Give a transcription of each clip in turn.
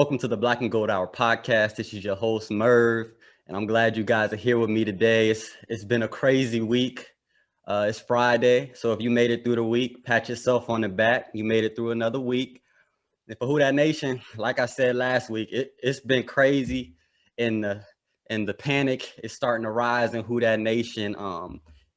Welcome to the Black and Gold Hour podcast. This is your host, Merv, and I'm glad you guys are here with me today. It's been a crazy week. It's Friday, so if you made it through the week, pat yourself on the back. You made it through another week. And for Who Dat Nation, like I said last week, it's been crazy, and the panic is starting to rise in Who Dat Nation.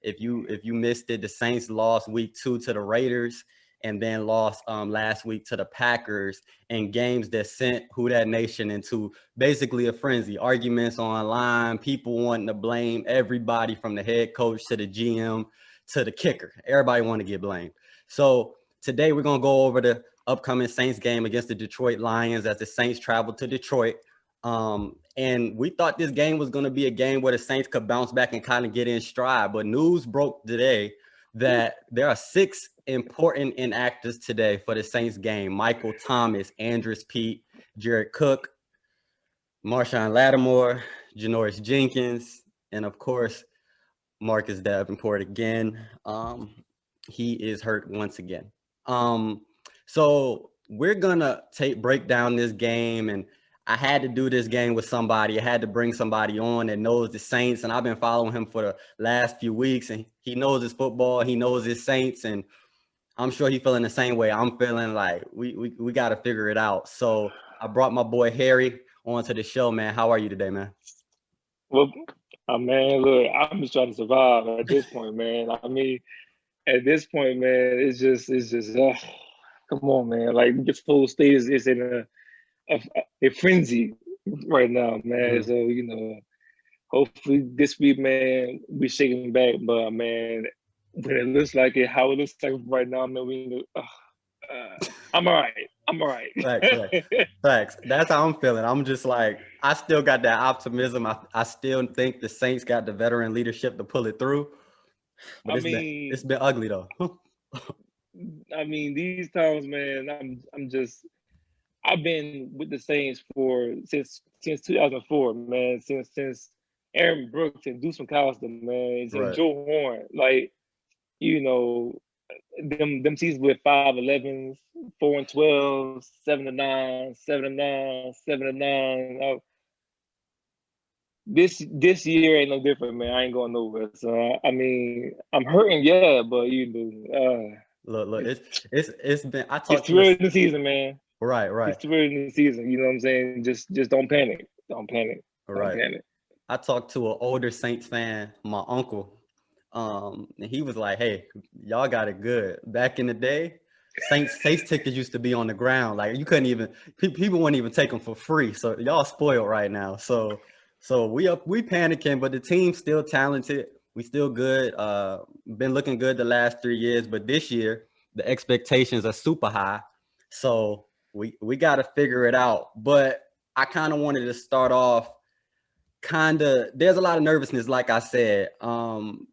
If you missed it, the Saints lost week 2 to the Raiders, and then lost last week to the Packers, in games that sent Who Dat Nation into basically a frenzy. Arguments online, people wanting to blame everybody from the head coach to the GM to the kicker. Everybody want to get blamed. So today we're going to go over the upcoming Saints game against the Detroit Lions as the Saints travel to Detroit. And we thought this game was going to be a game where the Saints could bounce back and kind of get in stride. But news broke today that there are 6 important inactives today for the Saints game. Michael Thomas, Andrus Peat, Jared Cook, Marshawn Lattimore, Janoris Jenkins, and of course, Marcus Davenport again. He is hurt once again. So we're gonna break down this game, and I had to do this game with somebody. I had to bring somebody on that knows the Saints, and I've been following him for the last few weeks, and he knows his football, he knows his Saints, and I'm sure he's feeling the same way I'm feeling. Like we got to figure it out. So I brought my boy Harry onto the show, man. How are you today, man? Well, man, look, I'm just trying to survive at this point, man. I mean, at this point, man, it's just, come on, man. Like this whole state is in a frenzy right now, man. Mm-hmm. So, hopefully this week, man, we shaking back. But man, when it looks like it, how it looks like right now, man, I'm all right. I'm all right. Facts. That's how I'm feeling. I'm just like, I still got that optimism. I still think the Saints got the veteran leadership to pull it through. But it's been ugly though. I mean, these times, man, I've been with the Saints since 2004, man. Since Aaron Brooks and Deuce McAllister, man, and Right. Joe Horn, like them seasons with 5-11s, 4-12, 7-9, 7-9, 7-9. This year ain't no different, man. I ain't going nowhere. So I mean, I'm hurting, yeah, but Look, it's been. I it's talked too to early this. in the season, man. Right. It's too early in the season. You know what I'm saying? Just don't panic. Don't panic. Don't Right. panic. I talked to an older Saints fan, my uncle, and he was like, "Hey, y'all got it good. Back in the day, Saints tickets used to be on the ground. Like you couldn't even people wouldn't even take them for free. So y'all spoiled right now. So we panicking, but the team's still talented. We still good. Been looking good the last 3 years, but this year the expectations are super high. So we got to figure it out. But I kind of wanted to start off. There's a lot of nervousness, like I said. Some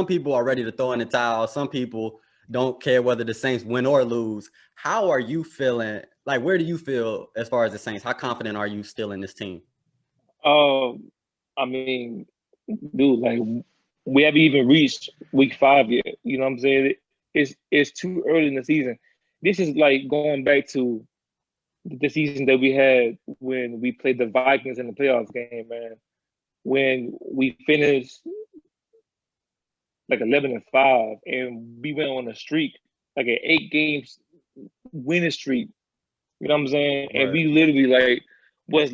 people are ready to throw in the towel. Some people don't care whether the Saints win or lose. How are you feeling? Like, where do you feel as far as the Saints? How confident are you still in this team? I mean, dude, like we haven't even reached week 5 yet. You know what I'm saying? It's too early in the season. This is like going back to the season that we had when we played the Vikings in the playoffs game, man. When we finished like 11-5, and we went on a streak, like an 8 games winning streak. You know what I'm saying? Right. And we literally like was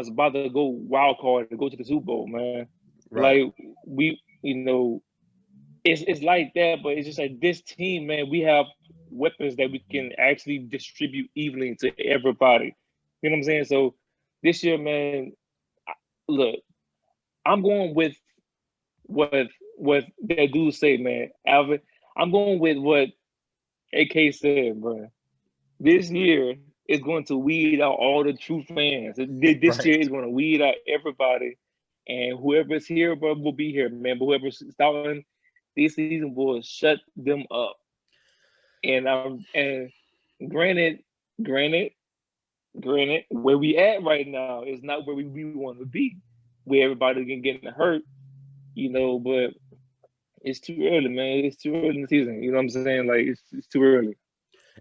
about to go wild card to go to the Super Bowl, man. Right. Like we, it's like that, but it's just like this team, man. We have weapons that we can actually distribute evenly to everybody. You know what I'm saying? So this year, man, look, I'm going with what that dude say, man. Alvin, I'm going with what AK said, bro. This year is going to weed out all the true fans. This year is going to weed out everybody, and whoever's here, bro, will be here, man. But whoever's starting this season will shut them up. And granted, where we at right now is not where we want to be, where everybody can get hurt, but it's too early, man. It's too early in the season. You know what I'm saying? Like it's too early.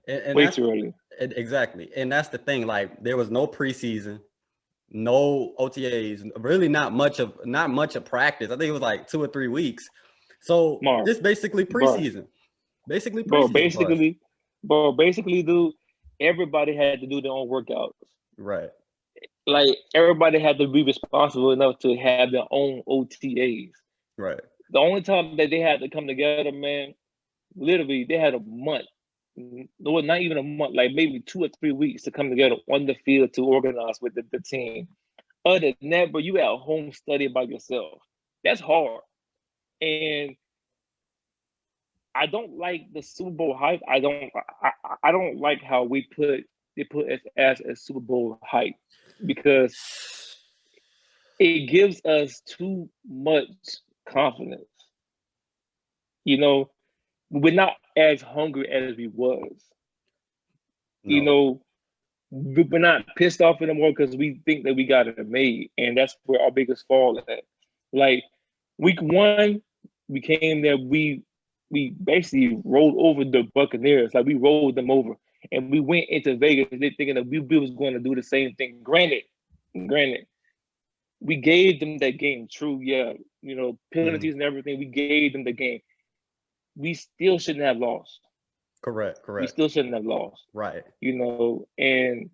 And Way that's too early. exactly. And that's the thing. Like there was no preseason, no OTAs, really not much of practice. I think it was like 2 or 3 weeks. So Marv, this basically bro, preseason. Basically bro, preseason for us. basically, bro, basically, dude, everybody had to do their own workouts. Right. Like everybody had to be responsible enough to have their own OTAs. Right. The only time that they had to come together, man, literally, they had a month. No, not even a month, like maybe 2 or 3 weeks to come together on the field to organize with the team. Other than that, bro, you at home studying by yourself. That's hard. And I don't like the Super Bowl hype. I don't like how they put it as a Super Bowl hype because it gives us too much confidence. You know, we're not as hungry as we was. You No. know, we're not pissed off anymore because we think that we got it made, and that's where our biggest fall at. Like week one, we came there, we basically rolled over the Buccaneers, like we rolled them over, and we went into Vegas. They thinking that we was going to do the same thing. Granted, we gave them that game. True, yeah, penalties and everything. We gave them the game. We still shouldn't have lost. Correct. We Correct. still shouldn't have lost. Right. And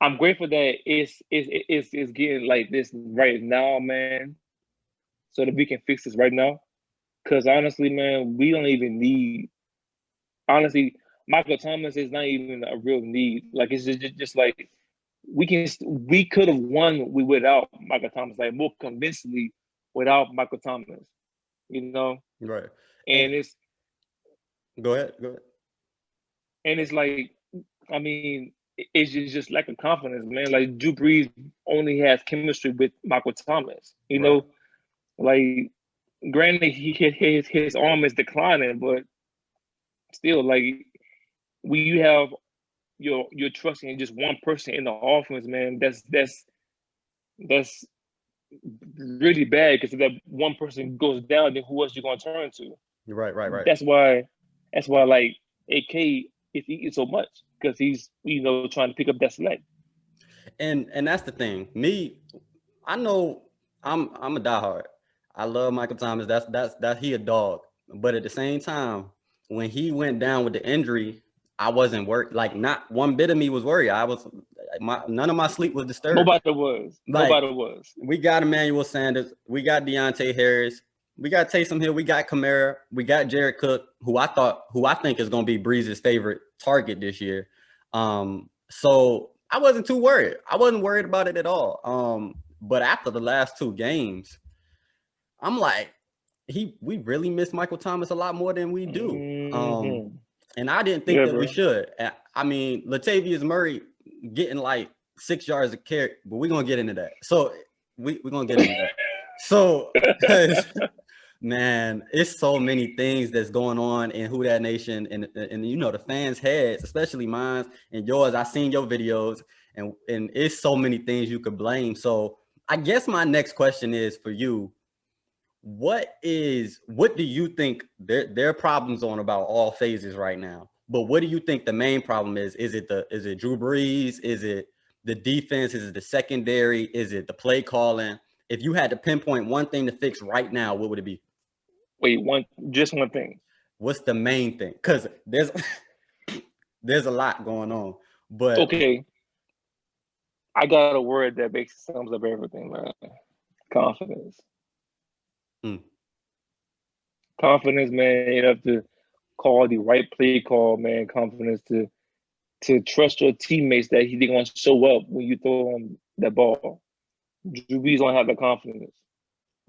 I'm grateful that it's getting like this right now, man, so that we can fix this right now. Because honestly, man, we don't even need. Honestly, Michael Thomas is not even a real need. Like it's just like we could have won without Michael Thomas, like more convincingly without Michael Thomas, you know. Right. And And it's go ahead. Go ahead. and it's like, I mean, it's just lack of confidence, man. Like Drew Brees only has chemistry with Michael Thomas, Right. Like granted, his arm is declining, but still, like you have you're trusting in just one person in the offense, man. That's really bad because if that one person goes down, then who else you gonna turn to? Right. Right. Right. That's why like AK is eating so much because he's trying to pick up that slack. And that's the thing. Me, I know I'm a diehard. I love Michael Thomas. That's he a dog. But at the same time, when he went down with the injury, I wasn't worried. Like not one bit of me was worried. None of my sleep was disturbed. Nobody was. Like Nobody was. we got Emmanuel Sanders, we got Deontay Harris, we got Taysom Hill, we got Kamara, we got Jared Cook, who I think is going to be Breeze's favorite target this year. So I wasn't too worried. I wasn't worried about it at all. But after the last two games, I'm like, we really miss Michael Thomas a lot more than we do. Mm-hmm. And I didn't think Yeah, that bro. we should. I mean, Latavius Murray getting like 6 yards of carry, but we're gonna get into that. So we're gonna get into that. So man, it's so many things that's going on in Who That Nation and the fans' heads, especially mine and yours. I seen your videos and it's so many things you could blame. So I guess my next question is for you. What do you think their problems on about all phases right now? But what do you think the main problem is? Is it Drew Brees? Is it the defense? Is it the secondary? Is it the play calling? If you had to pinpoint one thing to fix right now, what would it be? Wait, just one thing. What's the main thing? Because there's a lot going on. But Okay, I got a word that basically sums up everything, man. Confidence. Hmm. Confidence, man. You have to call the right play call, man. Confidence to trust your teammates that they're gonna show up when you throw them that ball. Drew Brees don't have the confidence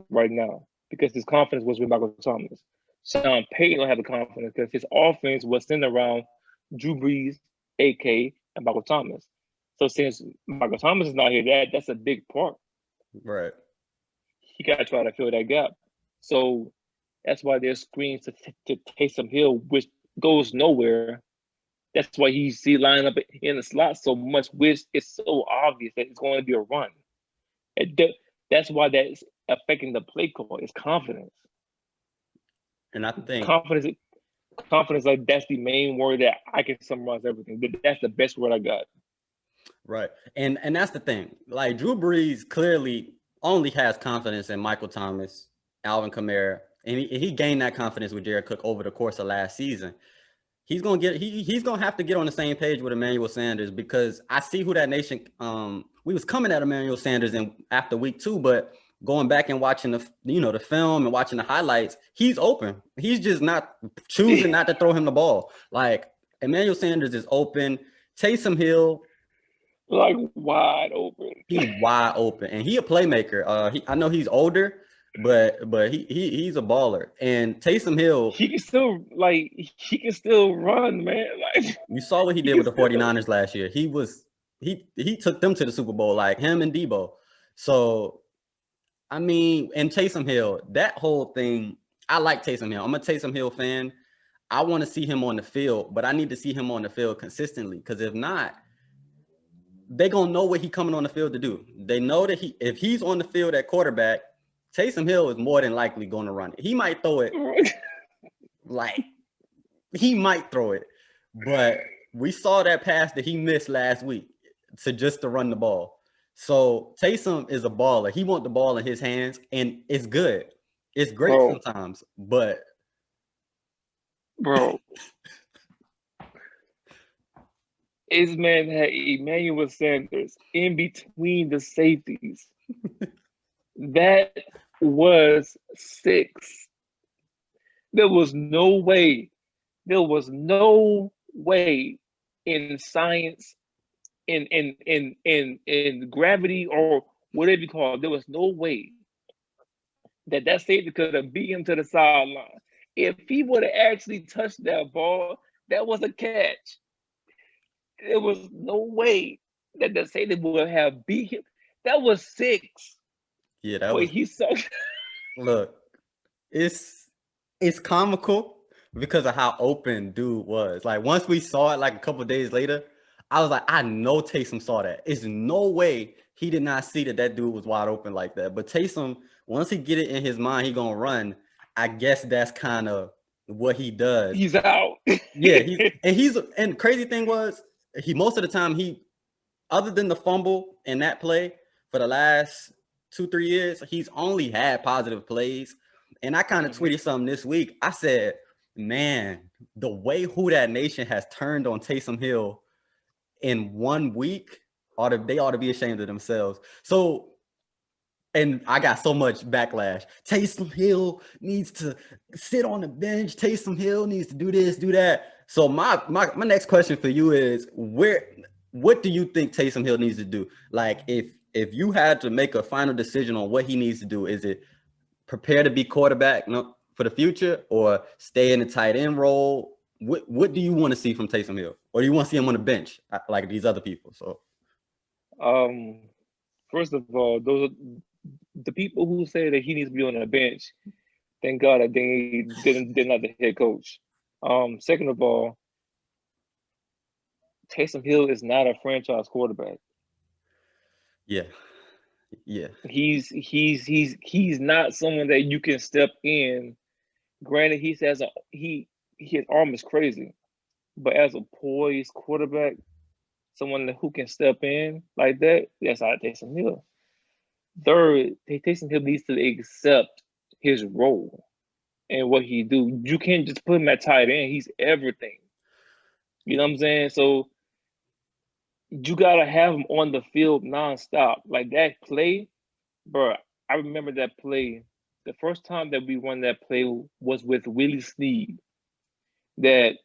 right now because his confidence was with Michael Thomas. Sean Payton don't have the confidence because his offense was centered around Drew Brees, AK, and Michael Thomas. So since Michael Thomas is not here, that's a big part. Right. He got to try to fill that gap. So that's why there's screens to Taysom Hill, which goes nowhere. That's why he's lining up in the slot so much, which is so obvious that it's going to be a run. That's why that's affecting the play call. It's confidence. And I think Confidence. confidence. Like that's the main word that I can summarize everything. That's the best word I got. Right. And that's the thing. Like Drew Brees clearly only has confidence in Michael Thomas, Alvin Kamara, and he gained that confidence with Jared Cook over the course of last season. He's gonna have to get on the same page with Emmanuel Sanders, because I see who that nation we was coming at Emmanuel Sanders in after week 2, but going back and watching the film and watching the highlights, he's open. He's just not choosing not to throw him the ball. Like Emmanuel Sanders is open. Taysom Hill, like wide open. he's wide open, and he a playmaker. I know he's older, but he's a baller. And Taysom Hill, he can still run, man. Like you saw what he did with the 49ers last year. He took them to the Super Bowl, like him and Debo. So I mean, and Taysom Hill, that whole thing, I like Taysom Hill. I'm a Taysom Hill fan. I want to see him on the field, but I need to see him on the field consistently, because if not, they gonna know what he coming on the field to do. They know that if he's on the field at quarterback, Taysom Hill is more than likely going to run it. He might throw it, but we saw that pass that he missed last week to run the ball. So Taysom is a baller. He wants the ball in his hands, and it's good. It's great sometimes, but bro. This man had Emmanuel Sanders in between the safeties. That was 6. There was no way in science, in gravity, or whatever you call it, there was no way that safety could have beat him to the sideline. If he would have actually touched that ball, that was a catch. There was no way that the safety would have beat him. That was 6. Yeah, that was. He sucked. Look, it's comical because of how open dude was. Like once we saw it, like a couple of days later, I was like, I know Taysom saw that. It's no way he did not see that dude was wide open like that. But Taysom, once he get it in his mind, he gonna run. I guess that's kind of what he does. He's out. Yeah, and crazy thing was, most of the time other than the fumble in that play for the last 2-3 years, he's only had positive plays. And I kind of tweeted something this week. I said, man, the way who that nation has turned on Taysom Hill in 1 week, they ought to be ashamed of themselves. So, and I got so much backlash. Taysom Hill needs to sit on the bench. Taysom Hill needs to do this, do that. So my next question for you is, what do you think Taysom Hill needs to do? Like if you had to make a final decision on what he needs to do, is it prepare to be quarterback for the future, or stay in the tight end role? What do you want to see from Taysom Hill, or do you want to see him on the bench like these other people? So, first of all, those are the people who say that he needs to be on the bench. Thank God that they're not the head coach. Second of all, Taysom Hill is not a franchise quarterback. Yeah. He's not someone that you can step in. Granted, his arm is crazy, but as a poised quarterback, someone who can step in like that, that's not Taysom Hill. Third, Taysom Hill needs to accept his role and what he do. You can't just put him at tight end. He's everything. You know what I'm saying? So you gotta have him on the field nonstop. Like that play, bro. I remember that play. The first time that we won that play was with Willie Snead. That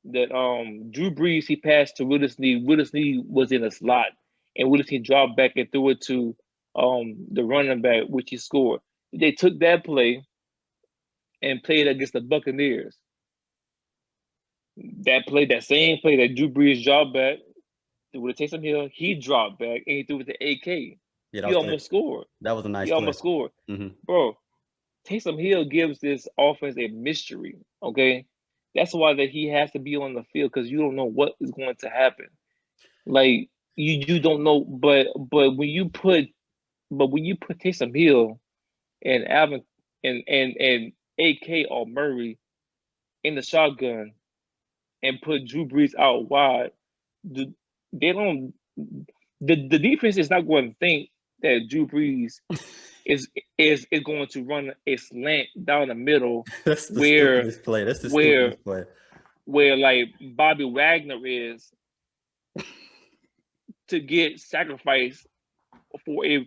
Drew Brees, he passed to Willie Snead. Willie Snead was in a slot, and Willie Snead dropped back and threw it to the running back, which he scored. They took that play and played against the Buccaneers. That same play that Drew Brees dropped back, with Taysom Hill, he dropped back and he threw it to AK. Yeah, he almost scored. That was a nice play. He almost scored. Mm-hmm. Bro, Taysom Hill gives this offense a mystery, okay? That's why that he has to be on the field, because you don't know what is going to happen. Like, you don't know, but when you put Taysom Hill and Alvin and AK or Murray in the shotgun and put Drew Brees out wide, they don't. The defense is not going to think that Drew Brees is going to run a slant down the middle That's the where stupidest play. That's the where stupidest play. where like Bobby Wagner is to get sacrificed for a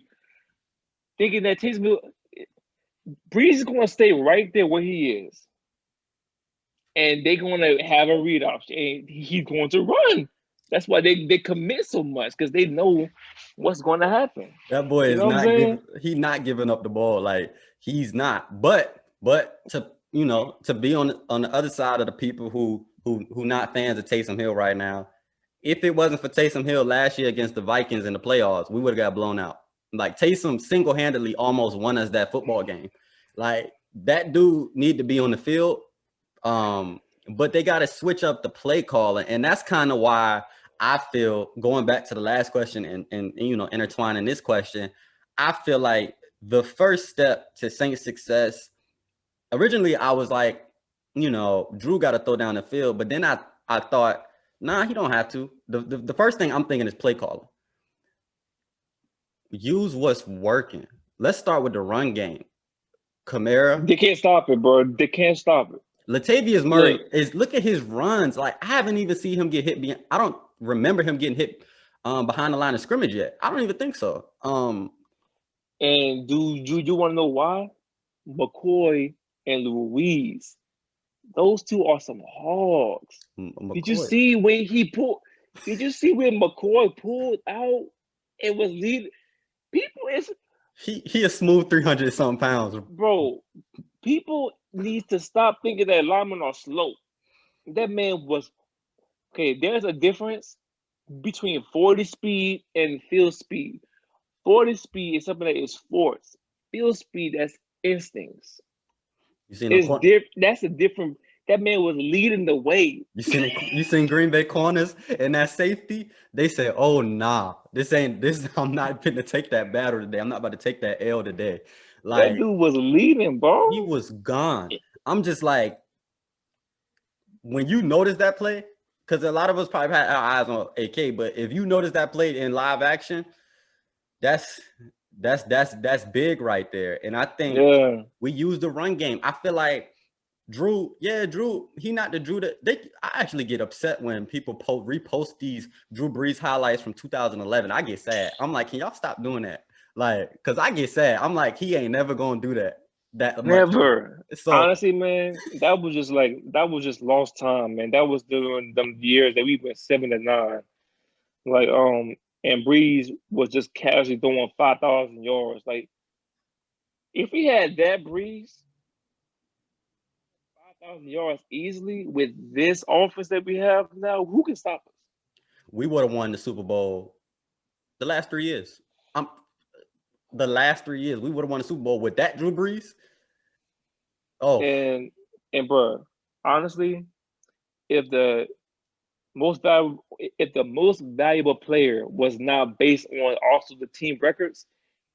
thinking that Taysom Hill, Brees is going to stay right there where he is, and they're going to have a read option, and he's going to run. That's why they commit so much because they know what's going to happen. That boy You is know what I'm saying? he's not giving up the ball. Like he's not. But to to be on the other side of the people who not fans of Taysom Hill right now, if it wasn't for Taysom Hill last year against the Vikings in the playoffs, we would have got blown out. Like Taysom single-handedly almost won us that football game. Like that dude need to be on the field. But they got to switch up the play calling, and that's kind of why I feel, going back to the last question and intertwining this question, I feel like the first step to Saints success, originally I was like, Drew got to throw down the field, but then I thought, nah, he don't have to. The first thing I'm thinking is play calling. Use what's working. Let's start with the run game. Kamara. They can't stop it, bro. They can't stop it. Latavius Murray look at his runs. Like I haven't even seen him get hit. I don't remember him getting hit behind the line of scrimmage yet. I don't even think so. And do you want to know why? McCoy and Ruiz, those two are some hogs. McCoy. Did you see when he pulled? Did you see when McCoy pulled out and was leading? People is he a smooth 300 something pounds, bro. People need to stop thinking that linemen are slow. That man was okay. There's a difference between 40 speed and field speed. 40 speed is something that is force. Field speed, that's instincts. You seen that's a different. That man was leading the way. You seen Green Bay corners and that safety? They said, "Oh nah, this. I'm not going to take that battle today. I'm not about to take that L today." Like that dude was leading, bro. He was gone. I'm just like, when you notice that play, because a lot of us probably had our eyes on AK, but if you notice that play in live action, that's big right there. And I think we use the run game. I feel like Drew, he not the Drew that I actually get upset when people repost these Drew Brees highlights from 2011. I get sad. I'm like, can y'all stop doing that? Like, because I get sad. I'm like, he ain't never gonna do that never. So honestly, man, that was just lost time, man. That was during them years that we went 7-9. Like, and Breeze was just casually throwing 5,000 yards. Like, if we had that Breeze, 5,000 yards easily with this offense that we have now, who can stop us? We would have won the Super Bowl the last 3 years. The last 3 years, we would have won the Super Bowl with that Drew Brees. Oh, and bro, honestly, if the most valuable player was not based on also the team records,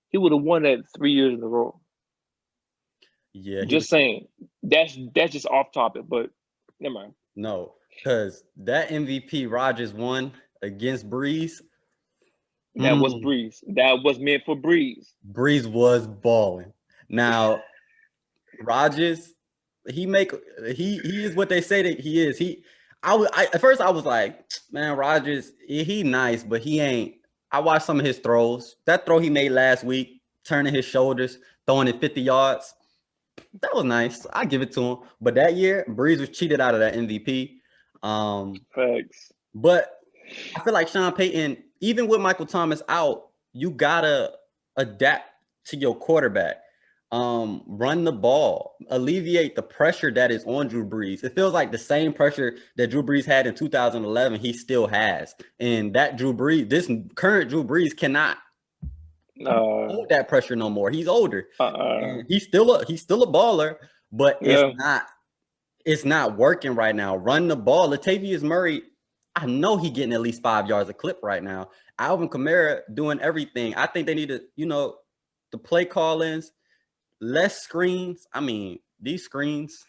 he would have won that 3 years in a row. Yeah, just saying. That's just off topic, but never mind. No, because that MVP Rodgers won against Breeze. That was Breeze. That was meant for Breeze. Breeze was balling. Now, Rodgers, he is what they say that he is. At first I was like, man, Rodgers, he nice, but he ain't. I watched some of his throws. That throw he made last week, turning his shoulders, throwing it 50 yards. That was nice. I give it to him. But that year, Breeze was cheated out of that MVP. Facts. But I feel like Sean Payton, even with Michael Thomas out, you gotta adapt to your quarterback. Run the ball, alleviate the pressure that is on Drew Brees. It feels like the same pressure that Drew Brees had in 2011, he still has. And that this current Drew Brees cannot hold that pressure no more. He's older. He's still a baller, but it's not working right now. Run the ball. Latavius Murray, I know he's getting at least 5 yards a clip right now. Alvin Kamara doing everything. I think they need to, the play call-ins, less screens. I mean, these screens,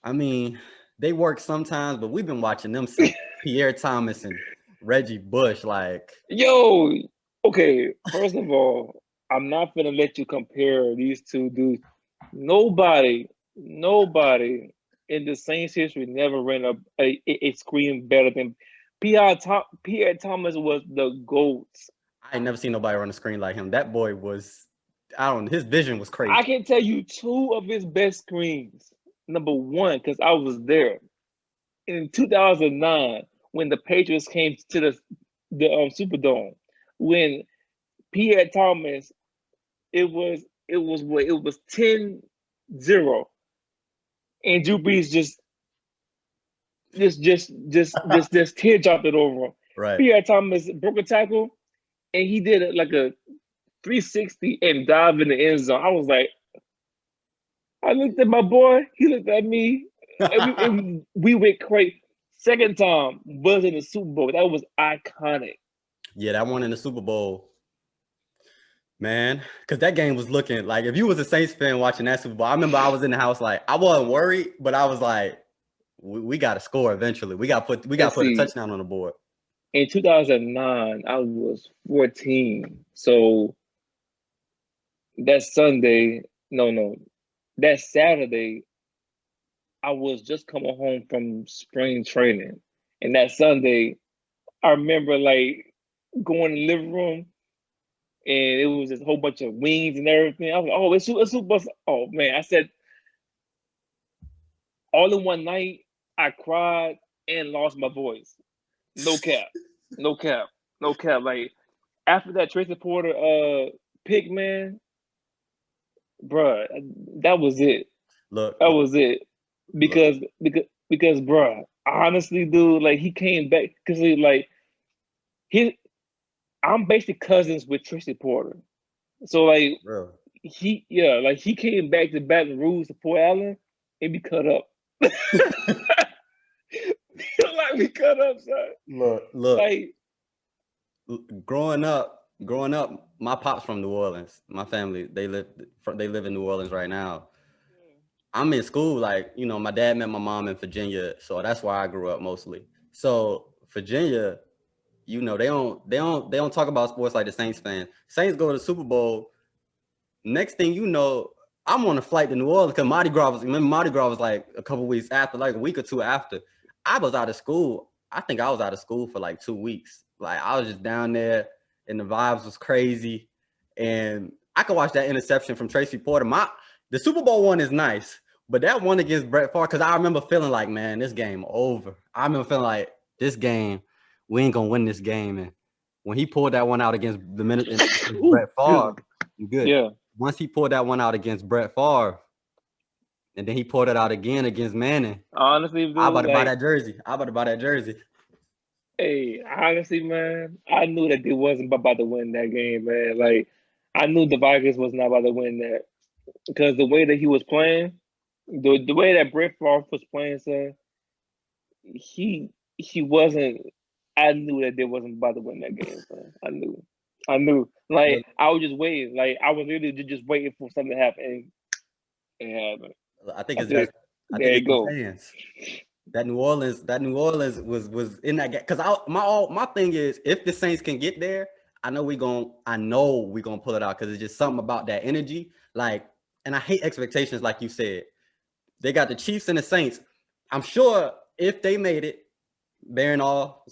I mean, they work sometimes, but we've been watching them since Pierre Thomas and Reggie Bush. Like, Yo, okay. First of all, I'm not gonna let you compare these two dudes. Nobody in the Saints history never ran a screen better than Pierre Thomas was the GOAT. I ain't never seen nobody run a screen like him. That boy was, I don't know, his vision was crazy. I can tell you two of his best screens. Number one, because I was there in 2009 when the Patriots came to the Superdome. When Pierre Thomas, it was 10-0. And Drew Brees just tear dropped it over him. Right. Pierre Thomas broke a tackle and he did it like a 360 and dive in the end zone. I was like, I looked at my boy, he looked at me, and we went crazy. Second time was in the Super Bowl. That was iconic. Yeah, that one in the Super Bowl, man, because that game was looking like, if you was a Saints fan watching that Super Bowl, I remember I was in the house like, I wasn't worried, but I was like, we got to score eventually. We got to put a touchdown on the board. In 2009, I was 14. So that that Saturday, I was just coming home from spring training. And that Sunday, I remember like going in the living room and it was just a whole bunch of wings and everything. I was like, oh, it's Super Bowl. Oh, man. I said, all in one night, I cried and lost my voice. No cap. No cap. No cap. Like, after that Tracy Porter pick, man, bruh, that was it. Look, That was it. Because, bruh, honestly, dude, like, he came back because, like, I'm basically cousins with Tracy Porter. So, like, really. he came back to Baton Rouge to Port Allen and be cut up. Like, we cut up, son. Look. Like, growing up, my pops from New Orleans. My family, they live in New Orleans right now. I'm in school, like, you know, my dad met my mom in Virginia, so that's where I grew up mostly. So Virginia, you know, they don't talk about sports like the Saints fans. Saints go to the Super Bowl. Next thing you know, I'm on a flight to New Orleans because Mardi Gras was like a couple weeks after, like a week or two after. I was out of school. I think I was out of school for like 2 weeks. Like, I was just down there and the vibes was crazy. And I could watch that interception from Tracy Porter. The Super Bowl one is nice, but that one against Brett Favre, because I remember feeling like, man, this game over. I remember feeling like, this game, we ain't gonna win this game. And when he pulled that one out against Brett Favre, you good. yeah. Once he pulled that one out against Brett Favre, and then he pulled it out again against Manning. Honestly, dude, I'm about to buy that jersey. Hey, honestly, man, I knew that they wasn't about to win that game, man. Like, I knew the Vikings was not about to win that because the way that he was playing, the way that Brett Favre was playing, son, he wasn't. I knew that they wasn't about to win that game, son. I knew. Like, I was just waiting. Like, I was literally just waiting for something to happen. And it happened. I think it's just, there you go. Fans. That New Orleans was in that game. Because my thing is, if the Saints can get there, I know we're gonna pull it out because it's just something about that energy. Like, and I hate expectations, like you said. They got the Chiefs and the Saints. I'm sure if they made it, bearing all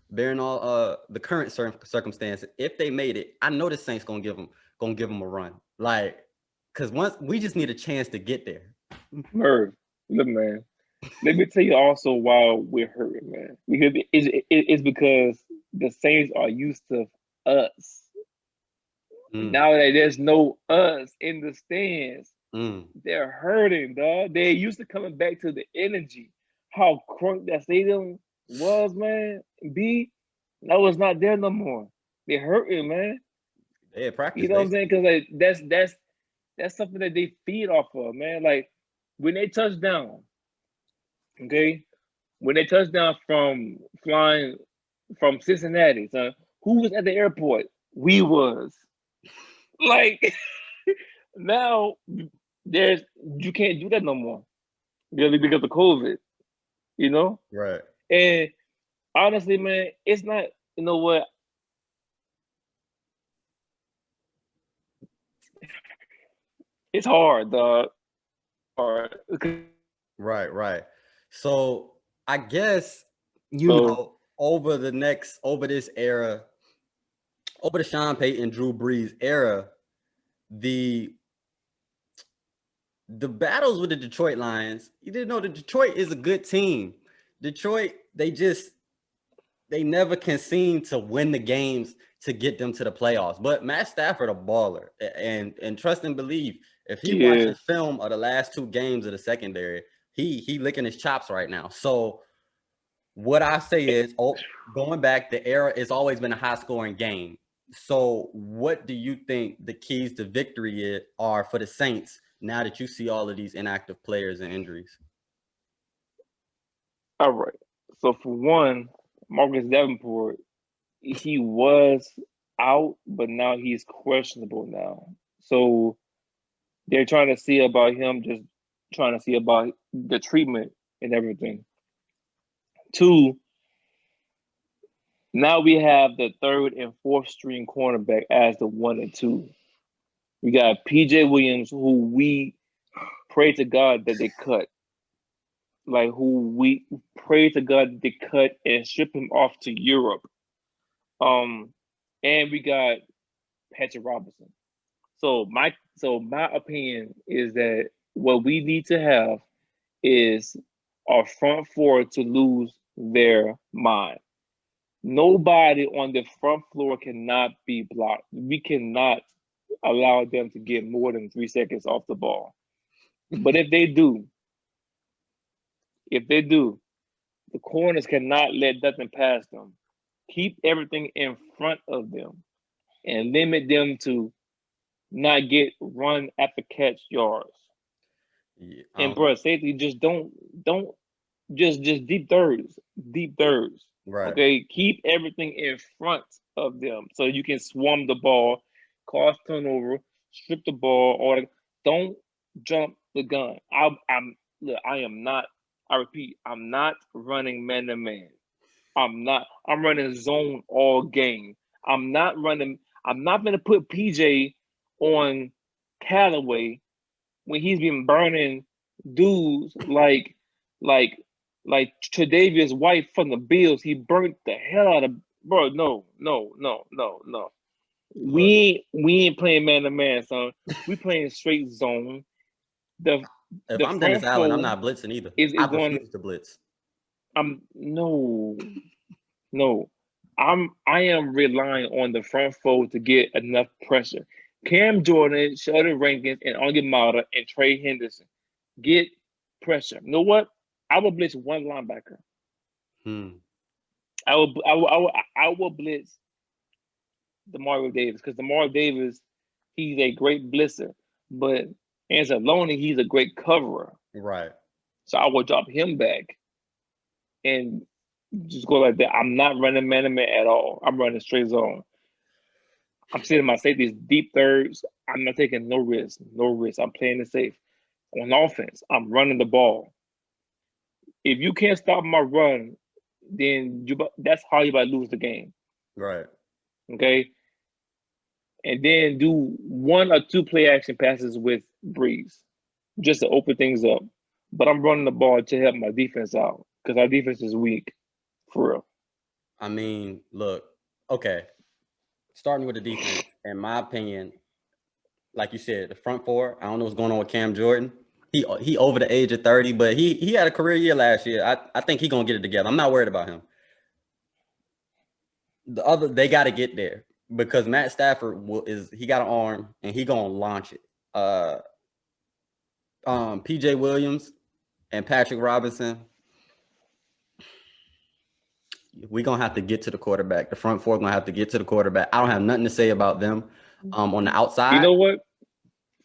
the current circumstances, if they made it, I know the Saints gonna give them a run. Like, because once we just need a chance to get there. Merv, look, man. Let me tell you also why we're hurting, man. Because it's because the Saints are used to us. Now that there's no us in the stands, they're hurting, dog. They're used to coming back to the energy. How crunk that stadium was, man. That was not there no more. They're hurting, man. Yeah, practice. You know what I'm saying? Because like that's something that they feed off of, man. Like, when they touch down, okay, when they touched down from flying from Cincinnati, son, who was at the airport? We was. Like, now you can't do that no more. because of COVID, you know? Right. And honestly, man, it's not, you know what? It's hard, dog. Hard. Right. So I guess, So over this era, over the Sean Payton, Drew Brees era, the battles with the Detroit Lions, you didn't know that Detroit is a good team. Detroit, they never can seem to win the games to get them to the playoffs. But Matt Stafford, a baller, and trust and believe, if he yeah, watches film of the last two games of the secondary, he licking his chops right now. So what I say is, going back, the era has always been a high scoring game. So what do you think the keys to victory are for the Saints now that you see all of these inactive players and injuries? all right. So for one, Marcus Davenport, he was out, but now he's questionable now. So they're trying to see about him, just trying to see about the treatment and everything. Two, now we have the third and fourth string cornerback as the 1 and 2. We got PJ Williams, who we pray to God that they cut. Like, who we pray to God they cut and ship him off to Europe. And we got Patrick Robinson. So my opinion is that what we need to have is our front four to lose their mind. Nobody on the front floor cannot be blocked. We cannot allow them to get more than 3 seconds off the ball. But if they do, the corners cannot let nothing pass them. Keep everything in front of them and limit them to not get run after catch yards. Yeah, And bro, safety just don't just deep thirds, deep thirds. right. Okay, keep everything in front of them so you can swarm the ball, cause turnover, strip the ball, or don't jump the gun. I'm look, I am not. I repeat, I'm not running man to man. I'm not. I'm running zone all game. I'm not running. I'm not gonna put PJ on Callaway when he's been burning dudes like Tre'Davious White from the Bills. He burnt the hell out of bro. No. Look, We ain't playing man to man, son. We playing straight zone. The if the I'm Dennis front Allen, I'm four not blitzing either. is I going. refuse to blitz. I'm no. I am relying on the front four to get enough pressure. Cam Jordan, Sheldon Rankins, and Ongemata and Trey Henderson get pressure. You know what? I will blitz one linebacker. Hmm. I will blitz Demario Davis because Demario Davis, he's a great blitzer, but Anzalone, he's a great coverer. Right. So I will drop him back and just go like that. I'm not running man to man at all. I'm running straight zone. I'm sitting my safeties deep thirds. I'm not taking no risk. No risk. I'm playing it safe. On offense, I'm running the ball. If you can't stop my run, then that's how you about to lose the game. Right. Okay. And then do 1 or 2 play action passes with Breeze just to open things up. But I'm running the ball to help my defense out because our defense is weak, for real. I mean, look, okay. Starting with the defense, in my opinion, like you said, the front four. I don't know what's going on with Cam Jordan. He over the age of 30, but he had a career year last year. I think he's gonna get it together. I'm not worried about him. They got to get there because Matt Stafford he got an arm and he gonna launch it. PJ Williams and Patrick Robinson, we're gonna have to get to the quarterback. The front four gonna have to get to the quarterback. I don't have nothing to say about them. On the You outside, know what?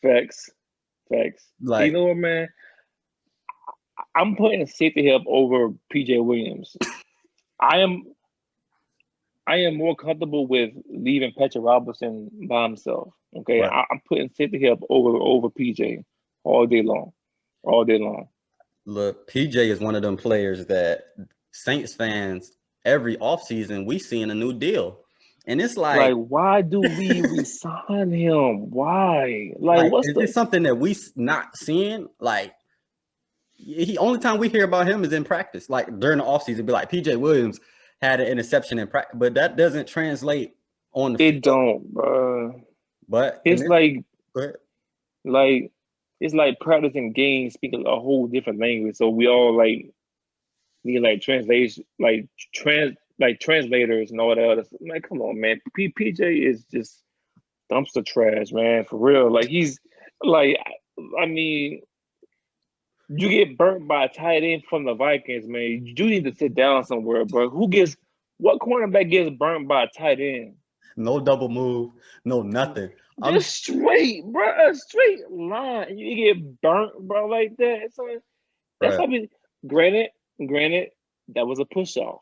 Facts. You like, know what, man? I'm putting safety help over PJ Williams. I am more comfortable with leaving Patrick Robinson by himself. Okay, right. I'm putting safety help over PJ all day long, all day long. Look, PJ is one of them players that Saints fans every offseason we seeing a new deal. And it's Like, why do we resign him? Why? Like, what's is this something that we not seeing? Like, only time we hear about him is in practice. Like during the offseason, be like PJ Williams had an interception in practice, but that doesn't translate on the field. It don't, bro. But It's go ahead. like it's like practicing games speaking a whole different language. So we all like need like translation, like translators and all that other stuff. Like, come on, man. PJ is just dumpster trash, man. For real. Like he's like, I mean, you get burnt by a tight end from the Vikings, man. You need to sit down somewhere, bro. What cornerback gets burnt by a tight end? No double move, no nothing. Just straight, bro. A straight line. And you get burnt, bro, like that. So that's right. probably granted, that was a push off.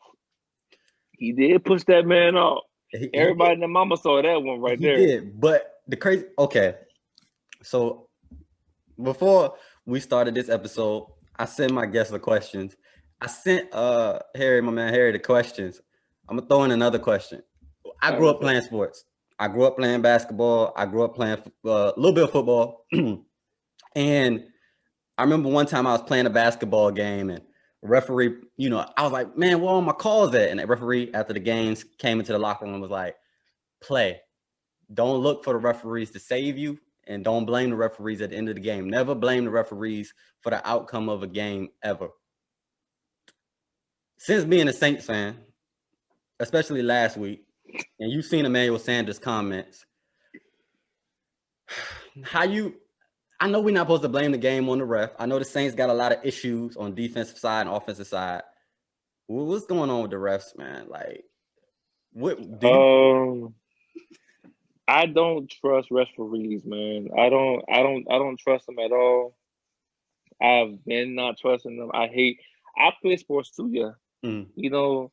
He did push that man off. Everybody and the mama saw that one right there. He did, but the crazy. Okay, so before we started this episode, I sent my guests the questions. I sent Harry, my man Harry, the questions. I'm gonna throw in another question. I grew up playing sports. I grew up playing basketball. I grew up playing a little bit of football. And I remember one time I was playing a basketball game and referee, I was like, man, where are my calls at? And the referee after the games came into the locker room and was like, play. Don't look for the referees to save you, and don't blame the referees at the end of the game. Never blame the referees for the outcome of a game ever. Since being a Saints fan, especially last week, and you've seen Emmanuel Sanders' comments, I know we're not supposed to blame the game on the ref. I know the Saints got a lot of issues on defensive side and offensive side. What's going on with the refs, man? Like, what do you? I don't trust referees, man. I don't trust them at all. I've been not trusting them. I play sports too, yeah. Mm.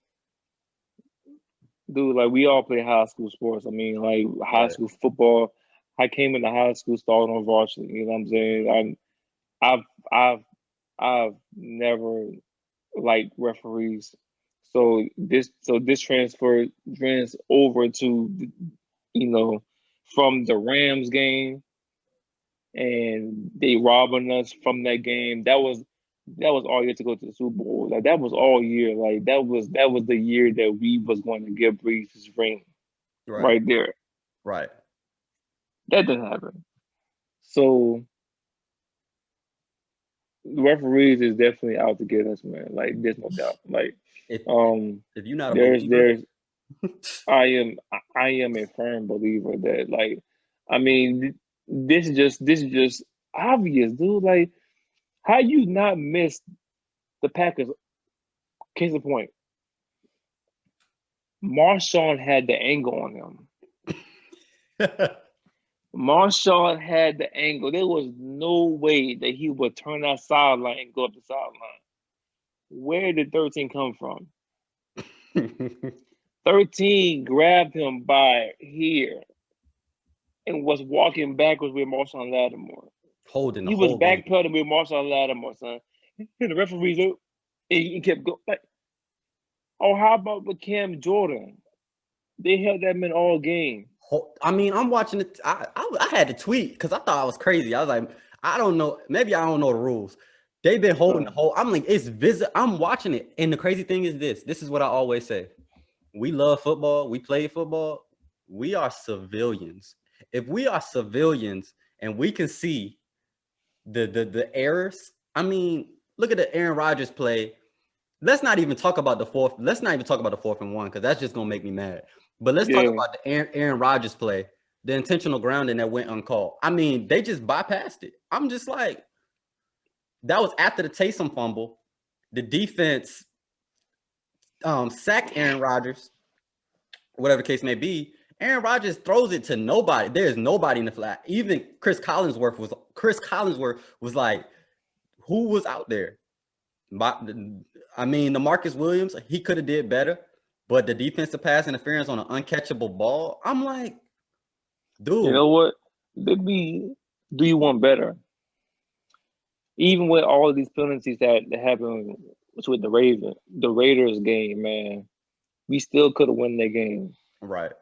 Dude, like we all play high school sports. I mean, like high school football. I came into high school starting on varsity. You know what I'm saying? I've never liked referees. So this trans over to, from the Rams game, and they robbing us from that game. That was all year to go to the Super Bowl. Like that was all year. Like that was the year that we was going to give Brees his ring. Right there. Right. That didn't happen. So the referees is definitely out to get us, man. Like there's no doubt. Like if you're not a believer, I am a firm believer that, like, I mean, this is just obvious, dude. Like, how you not miss the Packers? Case in point, Marshawn had the angle on him. Marshawn had the angle. There was no way that he would turn that sideline and go up the sideline. Where did 13 come from? 13 grabbed him by here and was walking backwards with Marshawn Lattimore. He was backpedaling with Marshawn Lattimore, son. And the referees, he kept going. Like, oh, how about with Cam Jordan? They held that man all game. I mean, I'm watching it. I had to tweet because I thought I was crazy. I was like, I don't know. Maybe I don't know the rules. They've been holding the whole. I'm like, it's visit. I'm watching it, and the crazy thing is this. This is what I always say. We love football. We play football. We are civilians. If we are civilians and we can see the errors, I mean, look at the Aaron Rodgers play. Let's not even talk about the fourth. Let's not even talk about the 4th and 1 because that's just gonna make me mad. But let's talk about the Aaron Rodgers play, the intentional grounding that went uncalled. I mean, they just bypassed it. I'm just like, that was after the Taysom fumble. The defense sacked Aaron Rodgers, whatever the case may be. Aaron Rodgers throws it to nobody. There's nobody in the flat. Even Chris Collinsworth was like, who was out there? I mean, the Marcus Williams, he could have did better, but the defensive pass interference on an uncatchable ball, I'm like, dude. You know what? Do you want better? Even with all of these penalties that happened with the Raiders game, man, we still could have won that game. Right.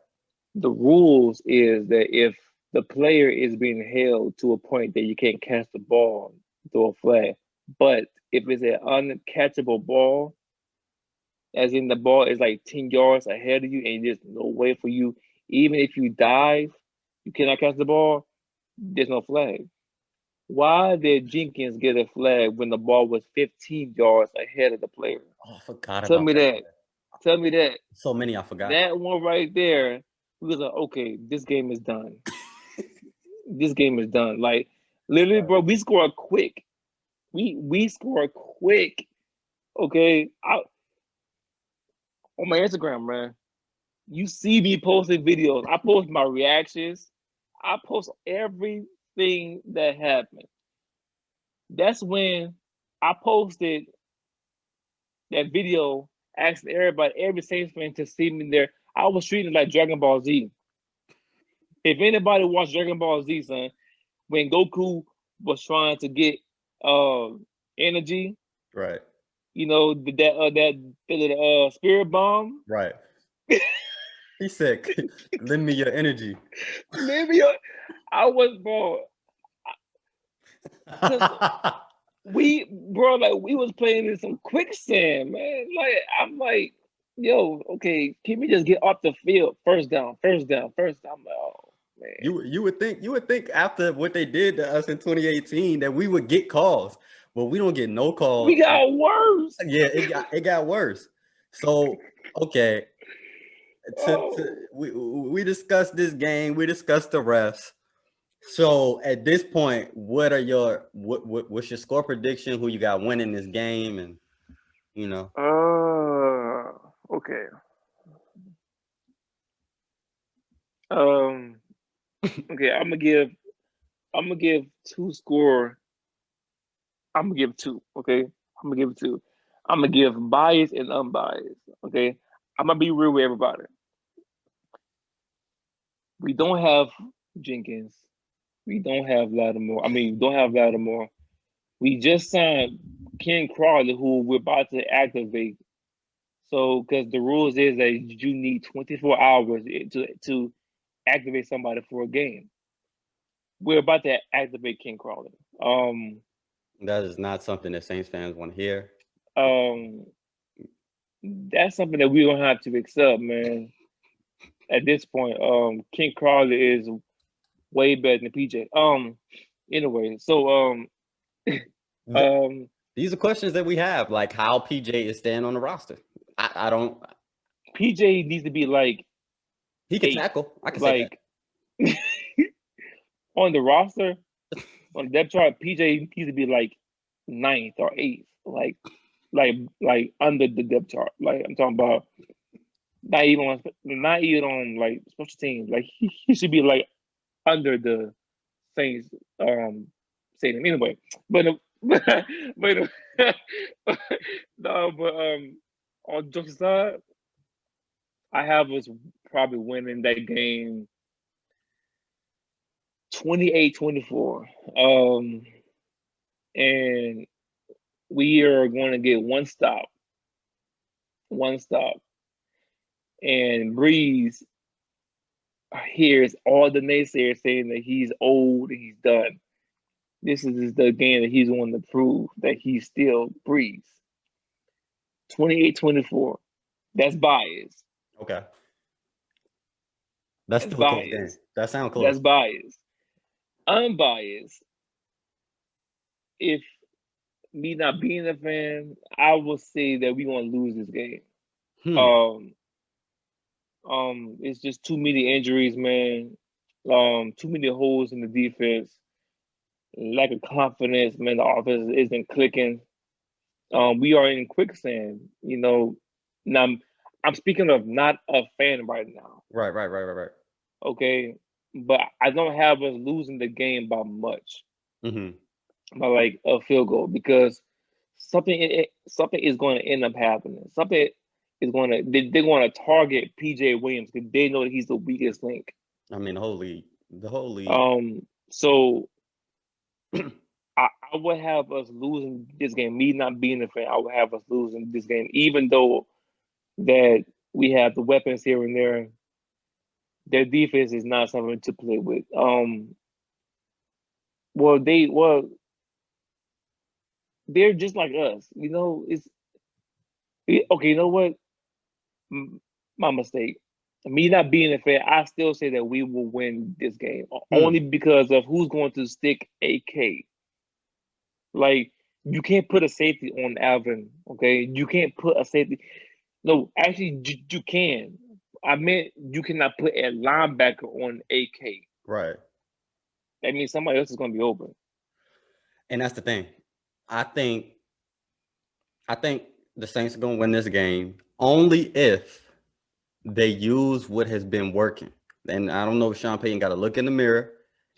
The rules is that if the player is being held to a point that you can't catch the ball, throw a flag. But if it's an uncatchable ball, as in the ball is like 10 yards ahead of you and there's no way for you, even if you dive, you cannot catch the ball, there's no flag. Why did Jenkins get a flag when the ball was 15 yards ahead of the player? Oh, I forgot Tell about me that. Tell me that. So many I forgot. That one right there, we was like, okay, this game is done. This game is done. Like literally, Right. bro, we scored quick. We scored quick. Okay. On my Instagram, man. You see me posting videos. I post my reactions. I post everything that happened. That's when I posted that video asking everybody, every Saints fan to see me there. I was treating it like Dragon Ball Z. If anybody watched Dragon Ball Z, son, when Goku was trying to get energy, Right. you know, that spirit bomb. Right. He said, "Lend me your energy." Maybe I was, bro. We was playing in some quicksand, man. Like I'm like, yo, okay, can we just get off the field? First down, first down, first down. I'm like, oh man. You would think after what they did to us in 2018 that we would get calls, but we don't get no calls. We got worse. Yeah, it got worse. So okay, we discussed this game. We discussed the refs. So at this point, what's your score prediction? Who you got winning this game, and you know? Okay. Okay. I'm gonna give two score. I'm gonna give two. Okay. I'm gonna give two. I'm gonna give biased and unbiased. Okay. I'm gonna be real with everybody. We don't have Jenkins. We don't have Lattimore. We don't have Lattimore. We just signed Ken Crawley, who we're about to activate. So, because the rules is that you need 24 hours to activate somebody for a game. We're about to activate Ken Crawley. That is not something that Saints fans want to hear. That's something that we don't have to accept, man. At this point, Ken Crawley is way better than PJ. Anyway, so These are questions that we have, like how PJ is staying on the roster. I don't. PJ needs to be like He can tackle. I can say that. On the roster, on the depth chart, PJ needs to be like 9th or 8th, like under the depth chart. Like I'm talking about, not even on like special teams. Like he should be like under the Saints stadium. Anyway, but no, but on Josh's side, I have us probably winning that game 28-24. And we are going to get one stop. And Breeze hears all the naysayers saying that he's old and he's done. This is the game that he's wanting to prove that he's still Breeze. 28-24. That's biased. Okay. That's still biased. A close game. That sounds close. That's biased. Unbiased. If me not being a fan, I will say that we're gonna lose this game. It's just too many injuries, man. Too many holes in the defense. Lack of confidence, man. The offense isn't clicking. We are in quicksand. You know, now I'm speaking of not a fan right now. Right. Okay, but I don't have us losing the game by much. By like a field goal, because something is going to end up happening. They're going to target PJ Williams because they know that he's the weakest link. I mean, the whole league. So I I would have us losing this game. Me not being a fan, I would have us losing this game, even though that we have the weapons here and there. Their defense is not something to play with. Well, they're just like us. It's okay. You know what? My mistake. Me not being a fan, I still say that we will win this game only because of who's going to stick AK. Like, you can't put a safety on Alvin, okay? You can't put a safety. No, actually, you can. I meant you cannot put a linebacker on AK. Right. That means somebody else is going to be open. And that's the thing. I think the Saints are going to win this game only if they use what has been working. And I don't know if Sean Payton got to look in the mirror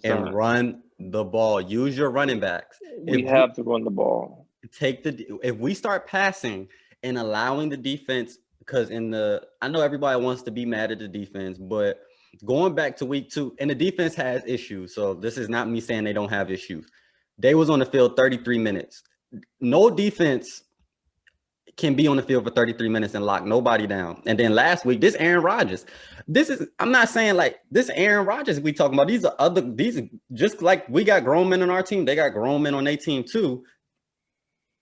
and run the ball. Use your running backs. We have to run the ball. If we start passing and allowing the defense, because I know everybody wants to be mad at the defense, but going back to week 2, and the defense has issues. So this is not me saying they don't have issues. They was on the field 33 minutes. No defense can be on the field for 33 minutes and lock nobody down. And then last week, this Aaron Rodgers. I'm not saying like this Aaron Rodgers we talking about. These are just like we got grown men on our team. They got grown men on their team too.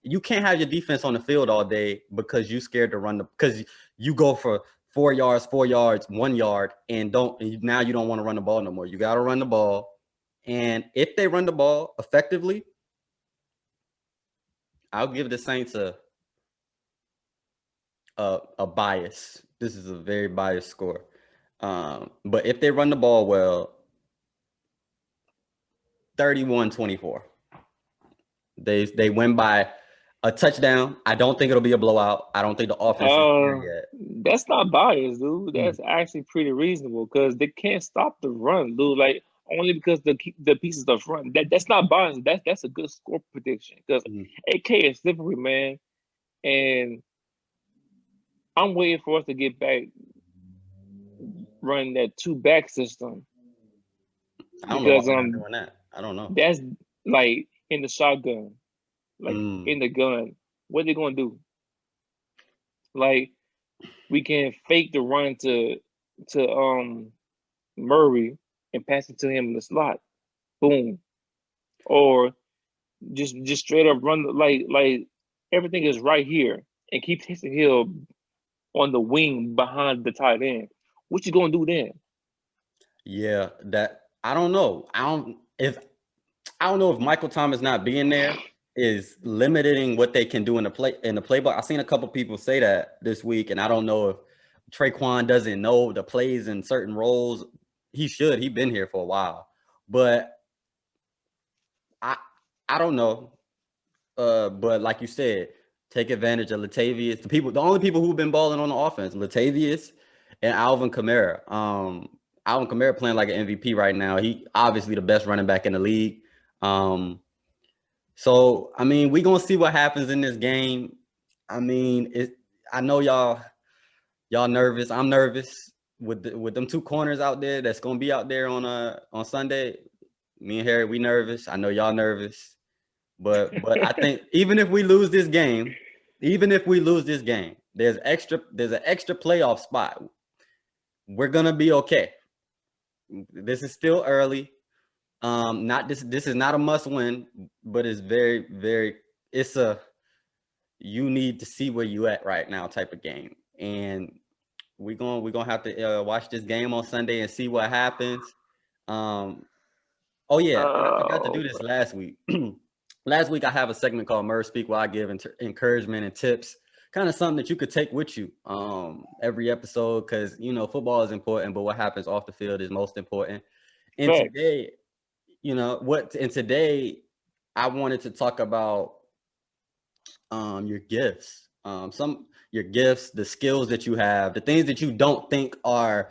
You can't have your defense on the field all day because you scared to run because you go for 4 yards, 1 yard, and now you don't want to run the ball no more. You got to run the ball. And if they run the ball effectively, I'll give the Saints a bias. This is a very biased score. But if they run the ball well, 31-24. They win by a touchdown. I don't think it'll be a blowout. I don't think the offense is there yet. That's not biased, dude. That's actually pretty reasonable because they can't stop the run, dude. Like, only because the pieces of front. That's not biased. That's a good score prediction because AK is slippery, man. And I'm waiting for us to get back running that 2-back system. I don't know why they're doing that. I don't know. That's like in the shotgun, like in the gun. What they gonna do? Like, we can fake the run to Murray and pass it to him in the slot. Boom. Or just straight up run like everything is right here and keep Taysom Hill on the wing behind the tight end. What you gonna do then? Yeah, I don't know. I don't know if Michael Thomas not being there is limiting what they can do in the playbook. I've seen a couple people say that this week, and I don't know if Traquan doesn't know the plays in certain roles. He should. He's been here for a while, but I don't know. But like you said, take advantage of Latavius. The only people who've been balling on the offense, Latavius and Alvin Kamara. Alvin Kamara playing like an MVP right now. He obviously the best running back in the league. So I mean, we're gonna see what happens in this game. I mean, I know y'all nervous. I'm nervous with them 2 corners out there that's gonna be out there on Sunday. Me and Harry, we nervous. I know y'all nervous. But I think even if we lose this game, there's an extra playoff spot. We're gonna be okay. This is still early. This is not a must win, but it's very, very, you need to see where you at right now type of game. And we're gonna have to watch this game on Sunday and see what happens. Oh yeah, I forgot to do this last week. Last week I have a segment called Merv Speak where I give encouragement and tips, kind of something that you could take with you every episode, because football is important, but what happens off the field is most important. And today I wanted to talk about your gifts, your gifts, the skills that you have, the things that you don't think are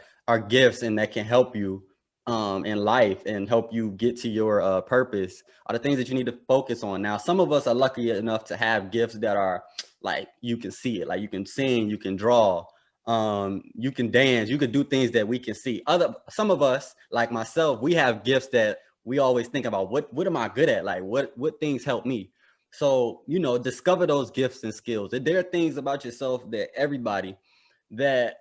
gifts and that can help you in life and help you get to your purpose, are the things that you need to focus on. Now, some of us are lucky enough to have gifts that are like, you can see it, like you can sing, you can draw, you can dance, you can do things that we can see. Some of us, like myself, we have gifts that we always think about what am I good at? Like what things help me? So, you know, discover those gifts and skills. There are things about yourself that everybody that,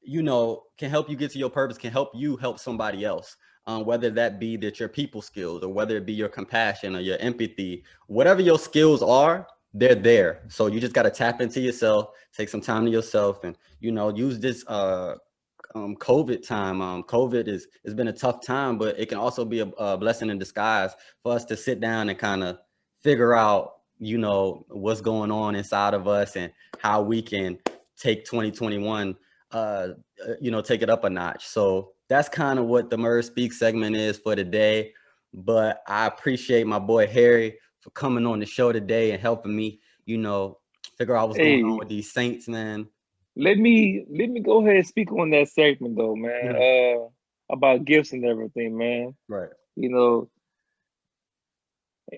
you know, can help you get to your purpose, can help you help somebody else. Whether that be that your people skills, or whether it be your compassion or your empathy, whatever your skills are, they're there. So you just got to tap into yourself, take some time to yourself, and, you know, use this COVID time. COVID has been a tough time, but it can also be a blessing in disguise for us to sit down and kind of figure out, you know, what's going on inside of us and how we can take 2021, you know, take it up a notch. So that's kind of what the Merv Speak segment is for today. But I appreciate my boy Harry for coming on the show today and helping me, you know, figure out what's going on with these Saints, man. Let me go ahead and speak on that segment though, man. Mm-hmm. About gifts and everything, man. Right. You know,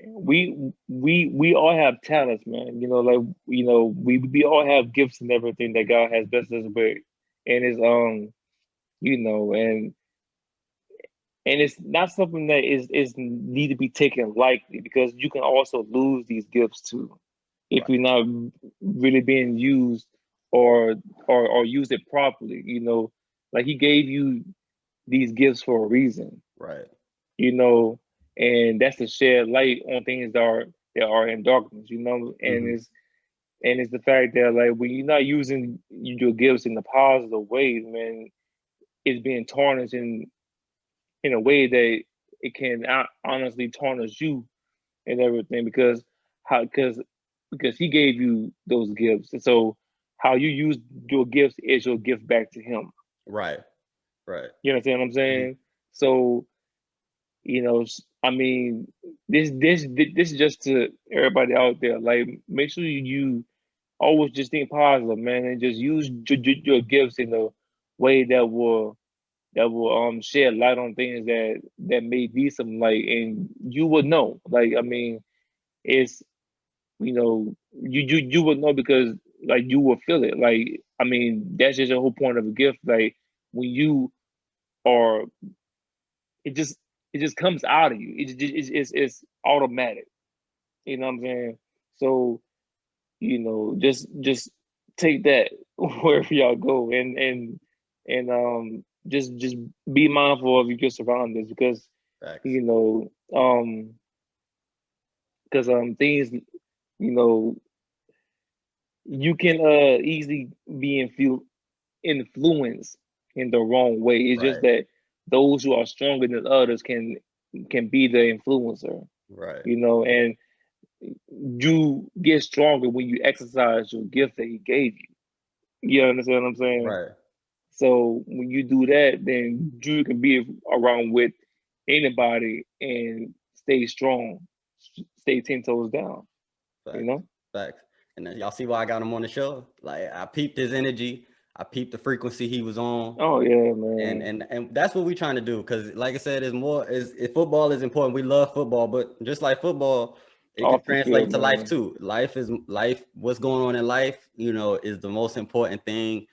we all have talents, man. You know, like, you know, we all have gifts and everything that God has blessed us with, and it's you know, and it's not something that is need to be taken lightly, because you can also lose these gifts too if Right. you're not really being used, or or use it properly. You know, like He gave you these gifts for a reason. Right. You know, and that's to shed light on things that are in darkness. You know, Mm-hmm. and it's the fact that, like, when you're not using your gifts in a positive way, man, it's being tarnished in a way that it can honestly tarnish you and everything, because how because He gave you those gifts, and so how you use your gifts is your gift back to Him. Right. Right. You understand what I'm Mm-hmm. saying? So, you know, I mean, this is just to everybody out there. Like, make sure you always just think positive, man, and just use your gifts in a way that will shed light on things that may be some light, and you would know. Like, I mean, it's, you know, you would know, because, like, you will feel it. Like, I mean, that's just the whole point of a gift. Like, when you are, it just comes out of you. It's automatic. You know what I'm saying? So, you know, just take that wherever y'all go, and just be mindful of your surroundings, because, Facts. you know, because things, you know, you can easily be influenced in the wrong way. It's just Right. that those who are stronger than others can be the influencer, Right. you know, and you get stronger when you exercise your gift that He gave you. You understand what I'm saying? Right. So when you do that, then you can be around with anybody and stay strong, stay 10 toes down. You Facts. know? Facts. And then y'all see why I got him on the show? Like, I peeped his energy. I peeped the frequency he was on. Oh yeah, And man. and and that's what we're trying to do. Because, like I said, is more is football is important. We love football, but just like football, it can Off the field, translate to life man. too. Life. What's going on in life, you know, is the most important thing.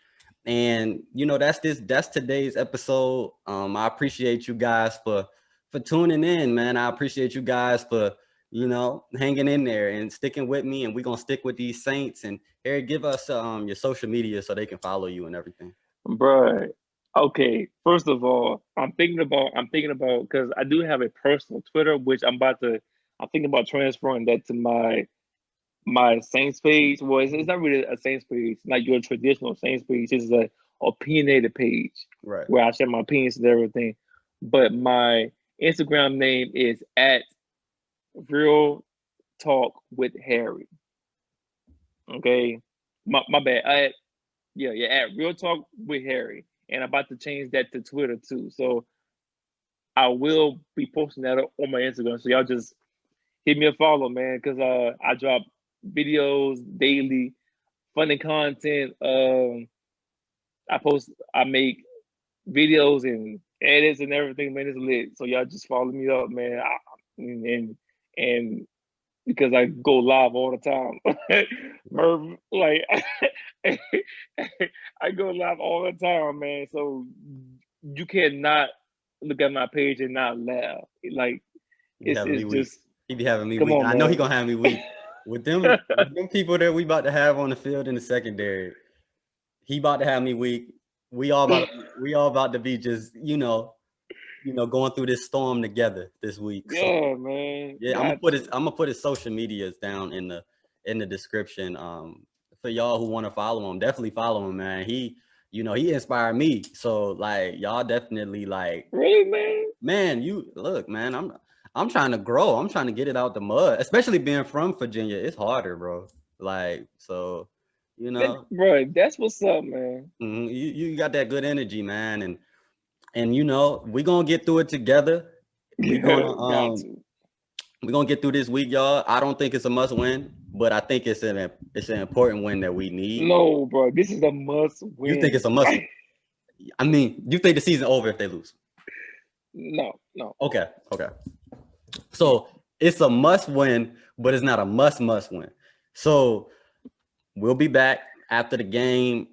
And, you know, that's today's episode. I appreciate you guys for tuning in, man. I appreciate you guys for, you know, hanging in there and sticking with me. And we're gonna stick with these Saints. And Harry, give us your social media so they can follow you and everything. Bruh. Okay, first of all, I'm thinking about, because I do have a personal Twitter, which I'm thinking about transferring that to my Saints page. Well, it's not really a Saints page, not your traditional Saints page. It's a opinionated page Right. where I share my opinions and everything. But my Instagram name is at Real Talk with Harry. Okay, my bad. Yeah, at Real Talk with Harry, and I'm about to change that to Twitter too. So I will be posting that on my Instagram. So y'all just hit me a follow, man, because I drop videos daily, funny content. I make videos and edits and everything, man. It's lit. So y'all just follow me up, man. And because I go live all the time, Right. Merv, like I go live all the time, man. So you cannot look at my page and not laugh. Like He it's having me weak. just He be having me come weak. on, I know he man. gonna have me weak. With them people that we about to have on the field in the secondary, he about to have me weak. We all about to be just, going through this storm together this week. So Yeah, man. yeah, I'm gonna put his social medias down in the description. For y'all who want to follow him, definitely follow him, man. He inspired me. So like y'all definitely like, really, man. you look, man, I'm trying to grow. I'm trying to get it out the mud, especially being from Virginia. It's harder, bro. Like, so, Bro, that's what's up, man. you got that good energy, man. And we're gonna get through it together. We're Got gonna to. we're gonna get through this week, y'all. I don't think it's a must win, but I think it's an important win that we need. No, bro, this is a must win. You think it's a must? I mean, you think the season over if they lose? No. Okay. So it's a must win, but it's not a must win. So we'll be back after the game.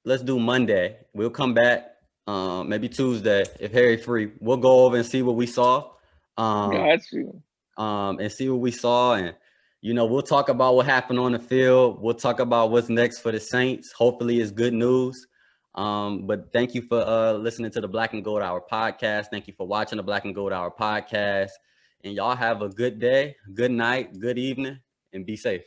Let's do Monday. We'll come back maybe Tuesday if Harry free. We'll go over and see what we saw. Got you. And see what we saw, and we'll talk about what happened on the field. We'll talk about what's next for the Saints. Hopefully it's good news. But thank you for listening to the Black and Gold Hour podcast. Thank you for watching the Black and Gold Hour podcast. And y'all have a good day, good night, good evening, and be safe.